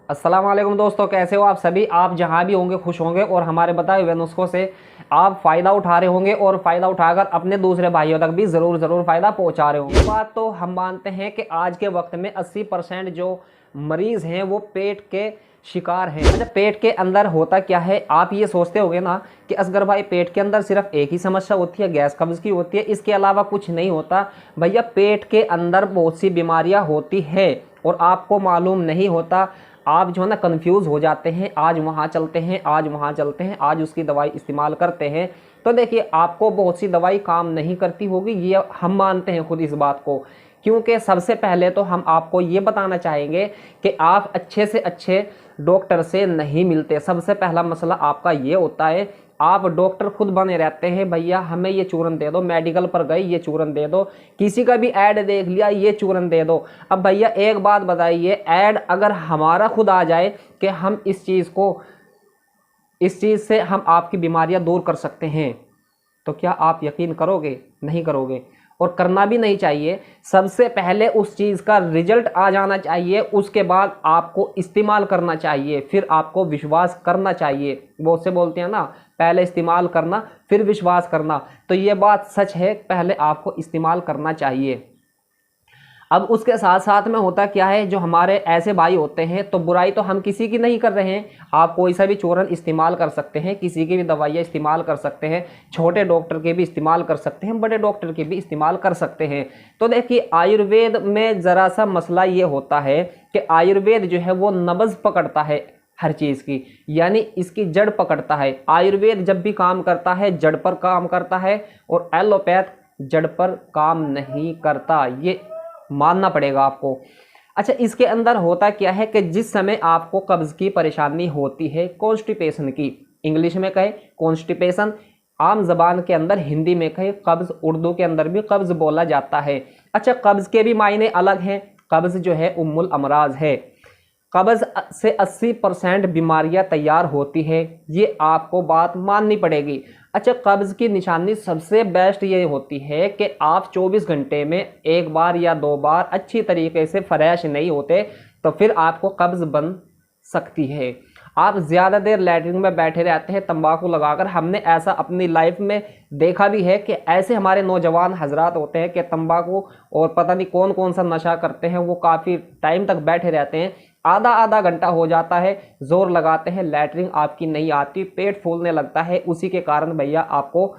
अस्सलाम वालेकुम दोस्तों, कैसे हो आप सभी। आप जहां भी होंगे खुश होंगे और हमारे बताए हुए नुस्खों से आप फ़ायदा उठा रहे होंगे और फ़ायदा उठाकर अपने दूसरे भाइयों तक भी ज़रूर फ़ायदा पहुंचा रहे होंगे। ये बात तो हम मानते हैं कि आज के वक्त में 80% जो मरीज़ हैं वो पेट के शिकार हैं। अच्छा, पेट के अंदर होता क्या है, आप ये सोचते होंगे ना कि असगर भाई पेट के अंदर सिर्फ एक ही समस्या होती है, गैस कब्ज़ की होती है, इसके अलावा कुछ नहीं होता। भैया, पेट के अंदर बहुत सी बीमारियां होती है और आपको मालूम नहीं होता। आप जो है ना कंफ्यूज हो जाते हैं, आज वहाँ चलते हैं, आज वहाँ चलते हैं, आज उसकी दवाई इस्तेमाल करते हैं। तो देखिए, आपको बहुत सी दवाई काम नहीं करती होगी, ये हम मानते हैं खुद इस बात को। क्योंकि सबसे पहले तो हम आपको ये बताना चाहेंगे कि आप अच्छे से अच्छे डॉक्टर से नहीं मिलते। सबसे पहला मसला आपका ये होता है, आप डॉक्टर खुद बने रहते हैं, भैया हमें ये चूरन दे दो, मेडिकल पर गए ये चूरन दे दो, किसी का भी ऐड देख लिया ये चूरन दे दो। अब भैया एक बात बताइए, ऐड अगर हमारा खुद आ जाए कि हम इस चीज़ से हम आपकी बीमारियां दूर कर सकते हैं, तो क्या आप यकीन करोगे? नहीं करोगे, और करना भी नहीं चाहिए। सबसे पहले उस चीज़ का रिजल्ट आ जाना चाहिए, उसके बाद आपको इस्तेमाल करना चाहिए, फिर आपको विश्वास करना चाहिए। वो उससे बोलते हैं ना, पहले इस्तेमाल करना फिर विश्वास करना। तो ये बात सच है, पहले आपको इस्तेमाल करना चाहिए। अब उसके साथ साथ में होता क्या है, जो हमारे ऐसे भाई होते हैं, तो बुराई तो हम किसी की नहीं कर रहे हैं, आप कोई सा भी चूरन इस्तेमाल कर सकते हैं, किसी की भी दवाइयाँ इस्तेमाल कर सकते हैं, छोटे डॉक्टर के भी इस्तेमाल कर सकते हैं, बड़े डॉक्टर के भी इस्तेमाल कर सकते हैं। तो देखिए, आयुर्वेद में ज़रा सा मसला ये होता है कि आयुर्वेद जो है वो नब्ज़ पकड़ता है हर चीज़ की, यानी इसकी जड़ पकड़ता है। आयुर्वेद जब भी काम करता है जड़ पर काम करता है, और एलोपैथ जड़ पर काम नहीं करता, ये मानना पड़ेगा आपको। अच्छा, इसके अंदर होता क्या है कि जिस समय आपको कब्ज़ की परेशानी होती है, कॉन्स्टिपेशन की, इंग्लिश में कहे कॉन्स्टिपेशन, आम जबान के अंदर हिंदी में कहे कब्ज़, उर्दू के अंदर भी कब्ज़ बोला जाता है। अच्छा, कब्ज़ के भी मायने अलग हैं। कब्ज़ जो है उम्मुल अमराज है, कब्ज़ से 80% बीमारियां तैयार होती है, ये आपको बात माननी पड़ेगी। अच्छा, कब्ज़ की निशानी सबसे बेस्ट ये होती है कि आप 24 घंटे में एक बार या दो बार अच्छी तरीके से फ्रेश नहीं होते, तो फिर आपको कब्ज़ बन सकती है। आप ज़्यादा देर लैट्रिन में बैठे रहते हैं तंबाकू लगाकर, हमने ऐसा अपनी लाइफ में देखा भी है कि ऐसे हमारे नौजवान हजरात होते हैं कि तंबाकू और पता नहीं कौन कौन सा नशा करते हैं, वो काफ़ी टाइम तक बैठे रहते हैं, आधा आधा घंटा हो जाता है, जोर लगाते हैं, लैट्रिन आपकी नहीं आती, पेट फूलने लगता है। उसी के कारण भैया आपको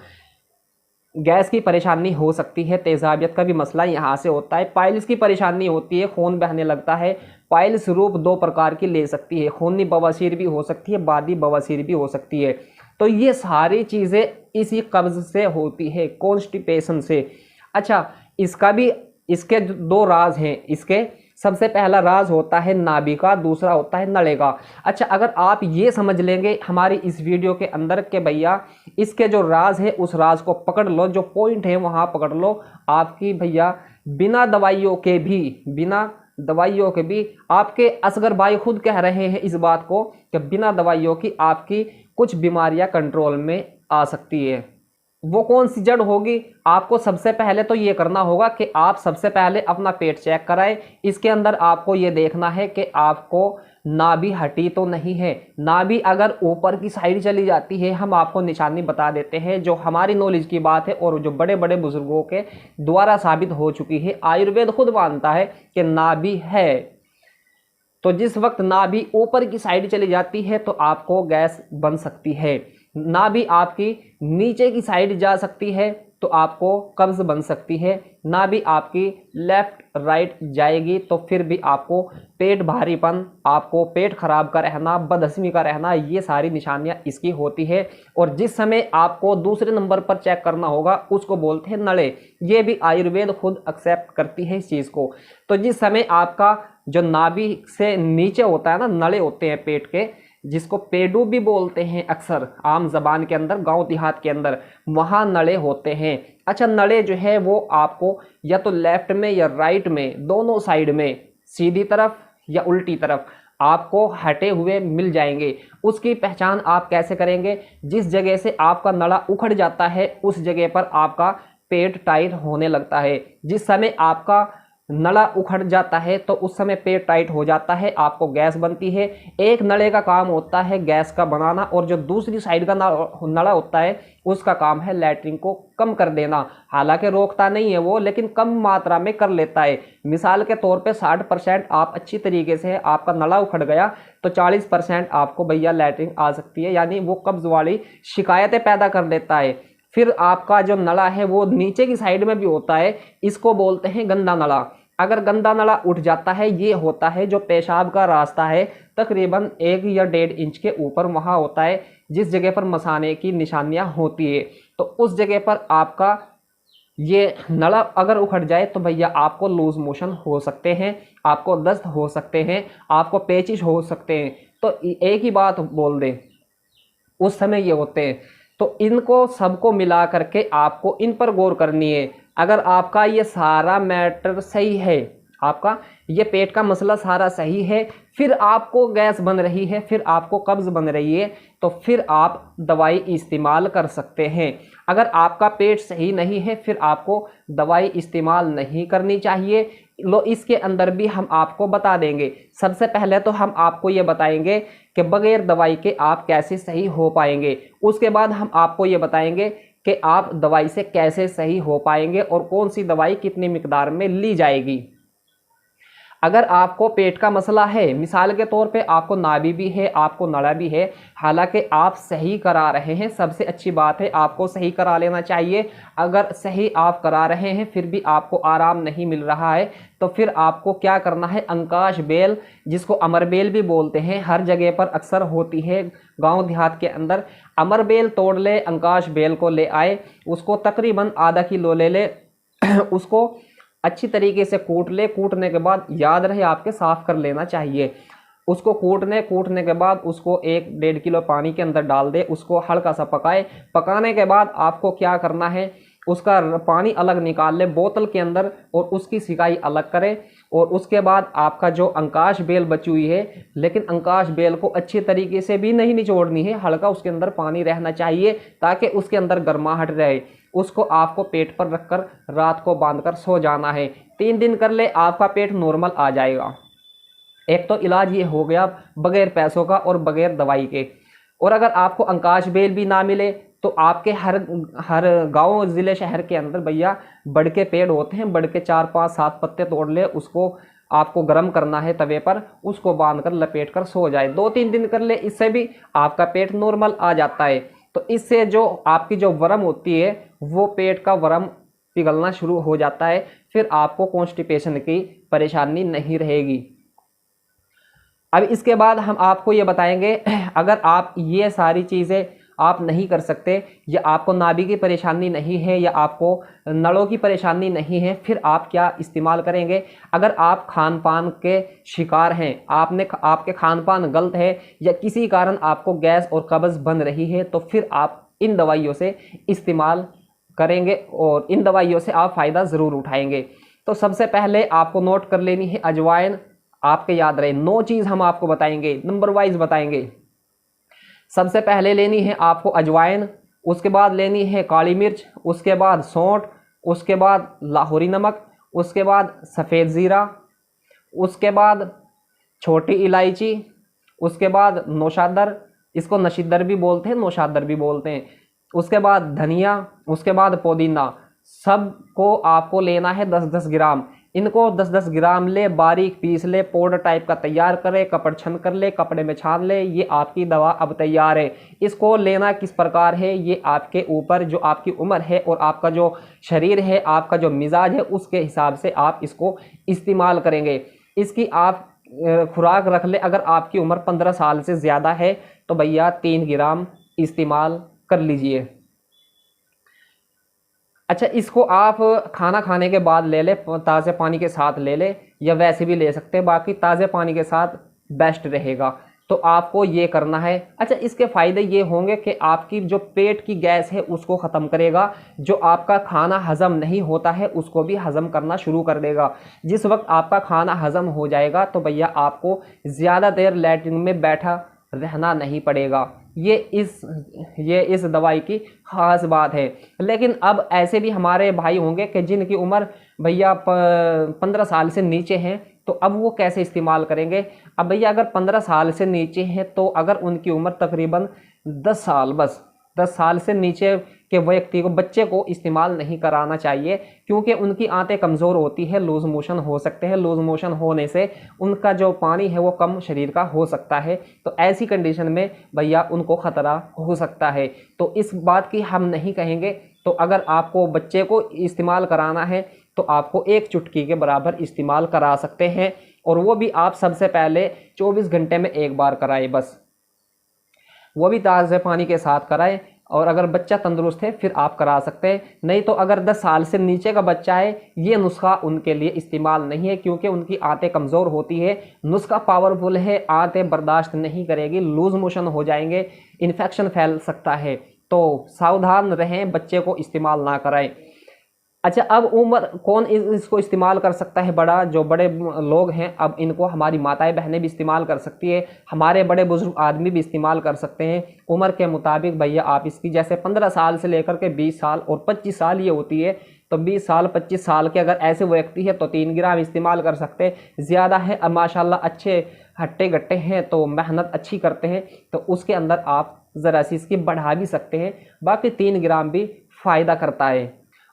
गैस की परेशानी हो सकती है, तेज़ाबियत का भी मसला यहाँ से होता है, पाइल्स की परेशानी होती है, खून बहने लगता है। पाइल्स रूप दो प्रकार की ले सकती है, खूनी बवासीर भी हो सकती है, बादी बवासीर भी हो सकती है। तो ये सारी चीज़ें इसी कब्ज़ से होती है, कॉन्स्टिपेशन से। अच्छा, इसके दो राज हैं। इसके सबसे पहला राज होता है नाभि का, दूसरा होता है नले का। अच्छा, अगर आप ये समझ लेंगे हमारी इस वीडियो के अंदर के भैया इसके जो राज है उस राज को पकड़ लो, जो पॉइंट है वहाँ पकड़ लो, आपकी भैया बिना दवाइयों के भी आपके असगर भाई खुद कह रहे हैं इस बात को कि बिना दवाइयों की आपकी कुछ बीमारियां कंट्रोल में आ सकती है। वो कौन सी जड़ होगी? आपको सबसे पहले तो ये करना होगा कि आप सबसे पहले अपना पेट चेक कराएं। इसके अंदर आपको ये देखना है कि आपको नाभि हटी तो नहीं है। नाभि अगर ऊपर की साइड चली जाती है, हम आपको निशानी बता देते हैं, जो हमारी नॉलेज की बात है और जो बड़े बड़े बुजुर्गों के द्वारा साबित हो चुकी है। आयुर्वेद खुद मानता है कि नाभि है, तो जिस वक्त नाभि ऊपर की साइड चली जाती है तो आपको गैस बन सकती है। नाभि आपकी नीचे की साइड जा सकती है तो आपको कब्ज बन सकती है। नाभि आपकी लेफ्ट राइट जाएगी तो फिर भी आपको पेट भारीपन, आपको पेट खराब का रहना, बदहज़मी का रहना, ये सारी निशानियां इसकी होती है। और जिस समय आपको दूसरे नंबर पर चेक करना होगा उसको बोलते हैं नड़े। ये भी आयुर्वेद खुद एक्सेप्ट करती है इस चीज़ को। तो जिस समय आपका जो नाभि से नीचे होता है ना, नड़े होते हैं पेट के, जिसको पेडू भी बोलते हैं अक्सर आम जबान के अंदर, गांव देहात के अंदर, वहाँ नड़े होते हैं। अच्छा, नड़े जो है वो आपको या तो लेफ्ट में या राइट में, दोनों साइड में, सीधी तरफ या उल्टी तरफ आपको हटे हुए मिल जाएंगे। उसकी पहचान आप कैसे करेंगे? जिस जगह से आपका नड़ा उखड़ जाता है उस जगह पर आपका पेट टाइट होने लगता है। जिस समय आपका नला उखड़ जाता है तो उस समय पेट टाइट हो जाता है, आपको गैस बनती है। एक नले का काम होता है गैस का बनाना, और जो दूसरी साइड का नला होता है उसका काम है लैट्रिन को कम कर देना। हालांकि रोकता नहीं है वो, लेकिन कम मात्रा में कर लेता है। मिसाल के तौर पे 60% आप अच्छी तरीके से आपका नला उखड़ गया तो 40% आपको भैया लैट्रिन आ सकती है, यानी वो कब्ज वाली शिकायतें पैदा कर देता है। फिर आपका जो नला है वो नीचे की साइड में भी होता है, इसको बोलते हैं गंदा नला। अगर गंदा नला उठ जाता है, ये होता है जो पेशाब का रास्ता है तकरीबन 1 या 1.5 इंच के ऊपर वहाँ होता है, जिस जगह पर मसाने की निशानियाँ होती है। तो उस जगह पर आपका ये नला अगर उखड़ जाए तो भैया आपको लूज मोशन हो सकते हैं, आपको दस्त हो सकते हैं, आपको पेचिश हो सकते हैं। तो एक ही बात बोल दें, उस समय ये होते हैं। तो इनको सबको मिला करके आपको इन पर गौर करनी है। अगर आपका ये सारा मैटर सही है, आपका ये पेट का मसला सारा सही है, फिर आपको गैस बन रही है, फिर आपको कब्ज बन रही है, तो फिर आप दवाई इस्तेमाल कर सकते हैं। अगर आपका पेट सही नहीं है फिर आपको दवाई इस्तेमाल नहीं करनी चाहिए। लो, इसके अंदर भी हम आपको बता देंगे। सबसे पहले तो हम आपको ये बताएंगे कि बगैर दवाई के आप कैसे सही हो पाएंगे। उसके बाद हम आपको ये बताएंगे कि आप दवाई से कैसे सही हो पाएंगे और कौन सी दवाई कितनी मिकदार में ली जाएगी। अगर आपको पेट का मसला है, मिसाल के तौर पे आपको नाभि भी है, आपको नड़ा भी है, हालांकि आप सही करा रहे हैं, सबसे अच्छी बात है, आपको सही करा लेना चाहिए। अगर सही आप करा रहे हैं फिर भी आपको आराम नहीं मिल रहा है तो फिर आपको क्या करना है, अंकाश बेल, जिसको अमर बेल भी बोलते हैं, हर जगह पर अक्सर होती है गाँव देहात के अंदर। अमर बेल तोड़ ले, अंकाश बेल को ले आए, उसको तकरीबन आधा किलो ले ले, उसको अच्छी तरीके से कूट ले। कूटने के बाद याद रहे आपके साफ कर लेना चाहिए। उसको कूटने के बाद उसको 1-1.5 किलो पानी के अंदर डाल दे, उसको हल्का सा पकाए। पकाने के बाद आपको क्या करना है, उसका पानी अलग निकाल ले बोतल के अंदर और उसकी सिकाई अलग करे। और उसके बाद आपका जो अंकाश बेल बची हुई है, लेकिन अंकाश बेल को अच्छी तरीके से भी नहीं निचोड़नी है, हल्का उसके अंदर पानी रहना चाहिए ताकि उसके अंदर गर्माहट रहे। उसको आपको पेट पर रखकर रात को बांधकर सो जाना है। 3 दिन कर ले, आपका पेट नॉर्मल आ जाएगा। एक तो इलाज ये हो गया बगैर पैसों का और बगैर दवाई के। और अगर आपको अंकाश बेल भी ना मिले तो आपके हर गांव ज़िले शहर के अंदर भैया बड़ के पेड़ होते हैं, बड़ के 4, 5, 7 पत्ते तोड़ ले, उसको आपको गर्म करना है तवे पर, उसको बांधकर लपेट कर सो जाए। 2-3 दिन कर ले, इससे भी आपका पेट नॉर्मल आ जाता है। तो इससे जो आपकी जो वर्म होती है वो पेट का वर्म पिघलना शुरू हो जाता है, फिर आपको कॉन्स्टिपेशन की परेशानी नहीं रहेगी। अब इसके बाद हम आपको ये बताएंगे, अगर आप ये सारी चीज़ें आप नहीं कर सकते, या आपको नाभि की परेशानी नहीं है, या आपको नड़ों की परेशानी नहीं है, फिर आप क्या इस्तेमाल करेंगे। अगर आप खान पान के शिकार हैं, आपके खान पान गलत है, या किसी कारण आपको गैस और कब्ज़ बन रही है, तो फिर आप इन दवाइयों से इस्तेमाल करेंगे और इन दवाइयों से आप फ़ायदा ज़रूर उठाएंगे। तो सबसे पहले आपको नोट कर लेनी है अजवाइन। आपके याद रहे 9 चीज़ हम आपको बताएंगे, नंबर वाइज बताएंगे। सबसे पहले लेनी है आपको अजवाइन, उसके बाद लेनी है काली मिर्च, उसके बाद सौंठ, उसके बाद लाहौरी नमक, उसके बाद सफ़ेद ज़ीरा, उसके बाद छोटी इलायची, उसके बाद नौशादर, इसको नशीदर भी बोलते हैं, नौशादर भी बोलते हैं, उसके बाद धनिया, उसके बाद पुदीना। सबको आपको लेना है 10-10 ग्राम। इनको 10-10 ग्राम ले, बारीक पीस ले, पाउडर टाइप का तैयार करे, कपड़ छन कर ले, कपड़े में छान ले। ये आपकी दवा अब तैयार है। इसको लेना किस प्रकार है ये आपके ऊपर, जो आपकी उम्र है और आपका जो शरीर है, आपका जो मिजाज है, उसके हिसाब से आप इसको इस्तेमाल करेंगे। इसकी आप खुराक रख ले। अगर आपकी उम्र 15 साल से ज़्यादा है तो भैया 3 ग्राम इस्तेमाल कर लीजिए। अच्छा, इसको आप खाना खाने के बाद ले ले, ताज़े पानी के साथ ले ले, या वैसे भी ले सकते हैं, बाकी ताज़े पानी के साथ बेस्ट रहेगा। तो आपको ये करना है। अच्छा, इसके फ़ायदे ये होंगे कि आपकी जो पेट की गैस है उसको ख़त्म करेगा, जो आपका खाना हज़म नहीं होता है उसको भी हज़म करना शुरू कर देगा। जिस वक्त आपका खाना हज़म हो जाएगा तो भैया आपको ज़्यादा देर लैट्रिन में बैठा रहना नहीं पड़ेगा। ये इस दवाई की खास बात है। लेकिन अब ऐसे भी हमारे भाई होंगे कि जिनकी उम्र भैया 15 साल से नीचे हैं, तो अब वो कैसे इस्तेमाल करेंगे। अब भैया अगर 15 साल से नीचे हैं तो अगर उनकी उम्र तकरीबन 10 साल, बस 10 साल से नीचे के व्यक्ति को, बच्चे को इस्तेमाल नहीं कराना चाहिए, क्योंकि उनकी आंतें कमज़ोर होती है, लूज मोशन हो सकते हैं। लूज मोशन होने से उनका जो पानी है वो कम शरीर का हो सकता है, तो ऐसी कंडीशन में भैया उनको ख़तरा हो सकता है। तो इस बात की हम नहीं कहेंगे। तो अगर आपको बच्चे को इस्तेमाल कराना है तो आपको एक चुटकी के बराबर इस्तेमाल करा सकते हैं, और वो भी आप सबसे पहले 24 घंटे में एक बार कराएं, बस वो भी ताज़े पानी के साथ कराएं। और अगर बच्चा तंदुरुस्त है फिर आप करा सकते हैं, नहीं तो अगर 10 साल से नीचे का बच्चा है, ये नुस्खा उनके लिए इस्तेमाल नहीं है, क्योंकि उनकी आंतें कमज़ोर होती है। नुस्खा पावरफुल है, आंतें बर्दाश्त नहीं करेगी, लूज मोशन हो जाएंगे, इन्फेक्शन फैल सकता है। तो सावधान रहें, बच्चे को इस्तेमाल ना कराएं। अच्छा, अब उम्र कौन इसको इस्तेमाल कर सकता है, बड़ा जो बड़े लोग हैं, अब इनको हमारी माताएं बहनें भी इस्तेमाल कर सकती है, हमारे बड़े बुजुर्ग आदमी भी इस्तेमाल कर सकते हैं। उम्र के मुताबिक भैया आप इसकी, जैसे 15 साल से लेकर के 20 साल और 25 साल ये होती है, तो 20 साल 25 साल के अगर ऐसे व्यक्ति है तो 3 ग्राम इस्तेमाल कर सकते हैं। ज़्यादा है, अब माशाल्लाह अच्छे हट्टे गट्टे हैं तो मेहनत अच्छी करते हैं, तो उसके अंदर आप ज़रा सी इसकी बढ़ा भी सकते हैं। बाकी 3 ग्राम भी फ़ायदा करता है।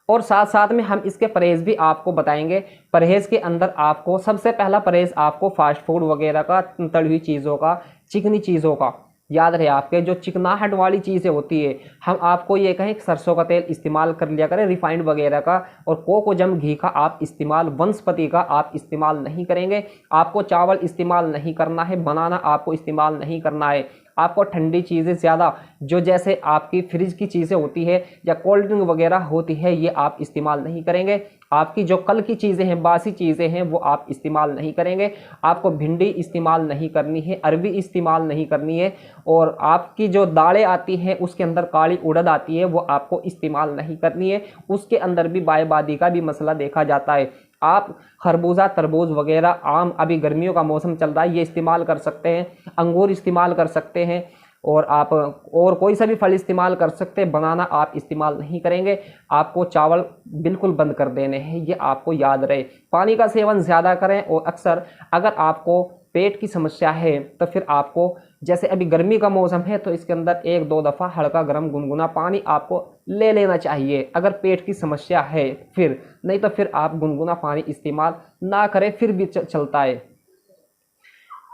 और साथ साथ में हम इसके परहेज़ भी आपको बताएंगे। परहेज़ के अंदर आपको सबसे पहला परहेज़ आपको फास्ट फूड वगैरह का, तली हुई चीज़ों का, चिकनी चीज़ों का, याद रहे आपके जो चिकनाहट वाली चीज़ें होती है, हम आपको ये कहें कि सरसों का तेल इस्तेमाल कर लिया करें, रिफाइंड वगैरह का, और कोकोजम घी का आप इस्तेमाल, वनस्पति का आप इस्तेमाल नहीं करेंगे। आपको चावल इस्तेमाल नहीं करना है, बनाना आपको इस्तेमाल नहीं करना है। आपको ठंडी चीज़ें ज़्यादा, जो जैसे आपकी फ्रिज की चीज़ें होती है या कोल्ड ड्रिंक वगैरह होती है, ये आप इस्तेमाल नहीं करेंगे। आपकी जो कल की चीज़ें हैं, बासी चीज़ें हैं, वो आप इस्तेमाल नहीं करेंगे। आपको भिंडी इस्तेमाल नहीं करनी है, अरबी इस्तेमाल नहीं करनी है, और आपकी जो दालें आती हैं उसके अंदर काली उड़द आती है, वो आपको इस्तेमाल नहीं करनी है। उसके अंदर भी बायबादी का भी मसला देखा जाता है। आप खरबूजा, तरबूज वगैरह, आम, अभी गर्मियों का मौसम चल रहा है, ये इस्तेमाल कर सकते हैं। अंगूर इस्तेमाल कर सकते हैं, और आप और कोई सा भी फल इस्तेमाल कर सकते हैं। बनाना आप इस्तेमाल नहीं करेंगे। आपको चावल बिल्कुल बंद कर देने हैं, ये आपको याद रहे। पानी का सेवन ज़्यादा करें, और अक्सर अगर आपको पेट की समस्या है तो फिर आपको, जैसे अभी गर्मी का मौसम है, तो इसके अंदर 1-2 दफ़ा हल्का गर्म गुनगुना पानी आपको ले लेना चाहिए, अगर पेट की समस्या है। फिर नहीं तो फिर आप गुनगुना पानी इस्तेमाल ना करें, फिर भी चलता है।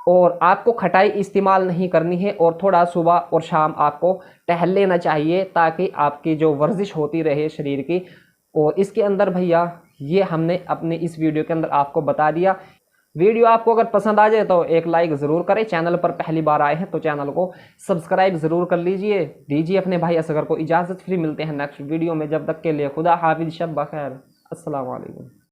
और आपको खटाई इस्तेमाल नहीं करनी है, और थोड़ा सुबह और शाम आपको टहल लेना चाहिए, ताकि आपकी जो वर्जिश होती रहे शरीर की। और इसके अंदर भैया ये हमने अपने इस वीडियो के अंदर आपको बता दिया। वीडियो आपको अगर पसंद आ जाए तो एक लाइक ज़रूर करें। चैनल पर पहली बार आए हैं तो चैनल को सब्सक्राइब ज़रूर कर लीजिए। दीजिए अपने भाई असगर को इजाज़त। फिर मिलते हैं नेक्स्ट वीडियो में, जब तक के लिए खुदा हाफिज़, शब बखैर, अस्सलाम वालेकुम।